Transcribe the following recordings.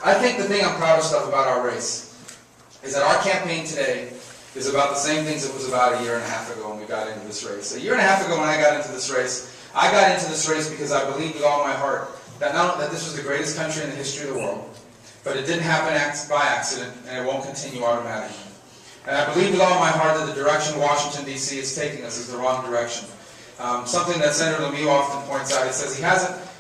I think the thing I'm proudest of about our race is that our campaign today is about the same things it was about a year and a half ago when we got into this race. A year and a half ago when I got into this race, because I believed with all my heart that not that this was the greatest country in the history of the world, but it didn't happen by accident, and it won't continue automatically. And I believe with all my heart that the direction Washington, D.C. is taking us is the wrong direction. Something that Senator Rubio often points out, he says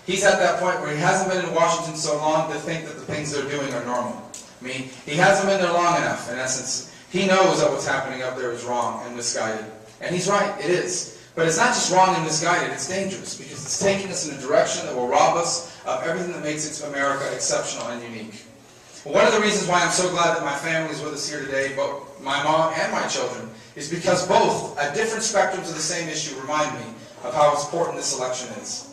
he's at that point where he hasn't been in Washington so long to think that the things they're doing are normal. I mean, he hasn't been there long enough, in essence. He knows that what's happening up there is wrong and misguided. And he's right, it is. But it's not just wrong and misguided, it's dangerous, because it's taking us in a direction that will rob us of everything that makes America exceptional and unique. Well, one of the reasons why I'm so glad that my family is with us here today, both my mom and my children, is because both, at different spectrums of the same issue, remind me of how important this election is.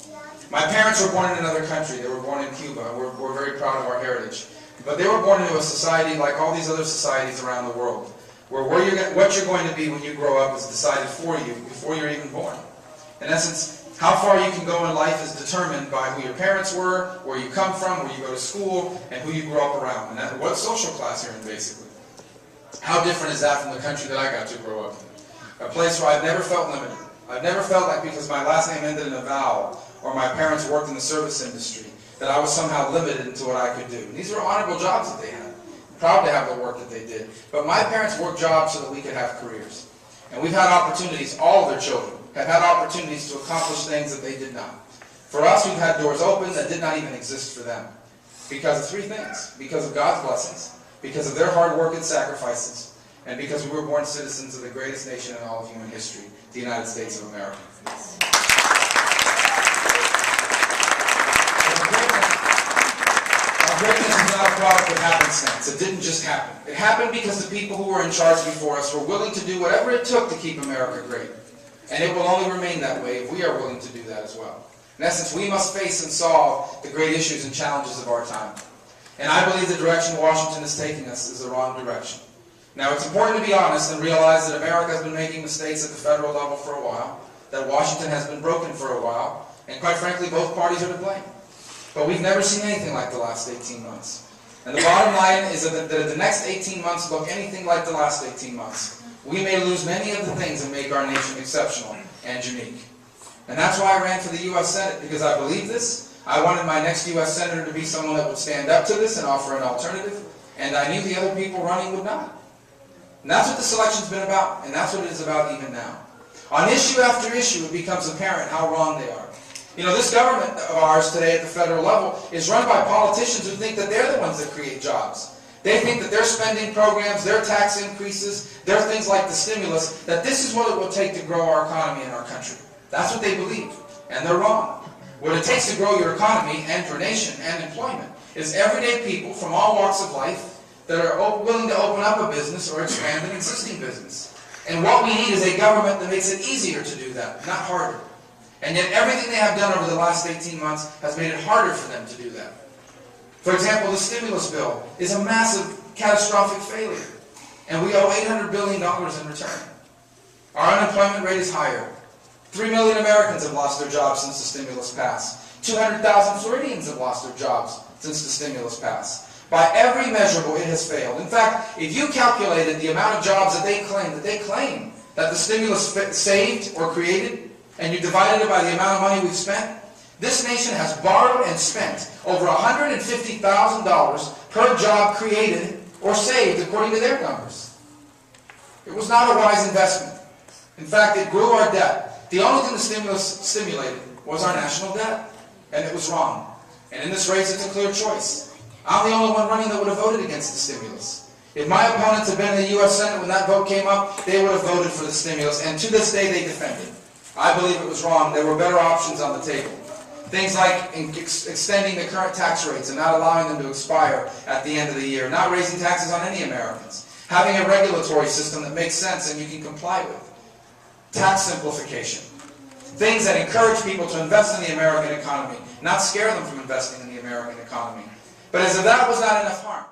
My parents were born in another country. They were born in Cuba. We're very proud of our heritage. But they were born into a society like all these other societies around the world, where what you're going to be when you grow up is decided for you before you're even born. In essence, how far you can go in life is determined by who your parents were, where you come from, where you go to school, and who you grew up around, and what social class you're in, basically. How different is that from the country that I got to grow up in? A place where I've never felt limited. I've never felt like because my last name ended in a vowel, or my parents worked in the service industry, that I was somehow limited into what I could do. And these were honorable jobs that they had. I'm proud to have the work that they did. But my parents worked jobs so that we could have careers. And we've had opportunities, all of their children have had opportunities to accomplish things that they did not. For us, we've had doors open that did not even exist for them. Because of three things. Because of God's blessings, because of their hard work and sacrifices, and because we were born citizens of the greatest nation in all of human history, the United States of America. Greatness is not a product of happenstance. It didn't just happen. It happened because the people who were in charge before us were willing to do whatever it took to keep America great. And it will only remain that way if we are willing to do that as well. In essence, we must face and solve the great issues and challenges of our time. And I believe the direction Washington is taking us is the wrong direction. Now, it's important to be honest and realize that America has been making mistakes at the federal level for a while, that Washington has been broken for a while, and quite frankly, both parties are to blame. But we've never seen anything like the last 18 months. And the bottom line is that if the next 18 months look anything like the last 18 months, we may lose many of the things that make our nation exceptional and unique. And that's why I ran for the U.S. Senate, because I believe this. I wanted my next U.S. Senator to be someone that would stand up to this and offer an alternative, and I knew the other people running would not. And that's what this election's been about, and that's what it is about even now. On issue after issue, it becomes apparent how wrong they are. You know, this government of ours today at the federal level is run by politicians who think that they're the ones that create jobs. They think that their spending programs, their tax increases, their things like the stimulus, that this is what it will take to grow our economy in our country. That's what they believe, and they're wrong. What it takes to grow your economy and your nation and employment is everyday people from all walks of life that are willing to open up a business or expand an existing business. And what we need is a government that makes it easier to do that, not harder. And yet everything they have done over the last 18 months has made it harder for them to do that. For example, the stimulus bill is a massive, catastrophic failure. And we owe $800 billion in return. Our unemployment rate is higher. 3 million Americans have lost their jobs since the stimulus passed. 200,000 Floridians have lost their jobs since the stimulus passed. By every measurable, it has failed. In fact, if you calculated the amount of jobs that they claim that the stimulus saved or created, and you divided it by the amount of money we've spent, this nation has borrowed and spent over $150,000 per job created or saved, according to their numbers. It was not a wise investment. In fact, it grew our debt. The only thing the stimulus stimulated was our national debt, and it was wrong. And in this race, it's a clear choice. I'm the only one running that would have voted against the stimulus. If my opponents had been in the U.S. Senate when that vote came up, they would have voted for the stimulus, and to this day, they defend it. I believe it was wrong. There were better options on the table. Things like extending the current tax rates and not allowing them to expire at the end of the year, not raising taxes on any Americans, having a regulatory system that makes sense and you can comply with, tax simplification, things that encourage people to invest in the American economy, not scare them from investing in the American economy. But as if that was not enough harm,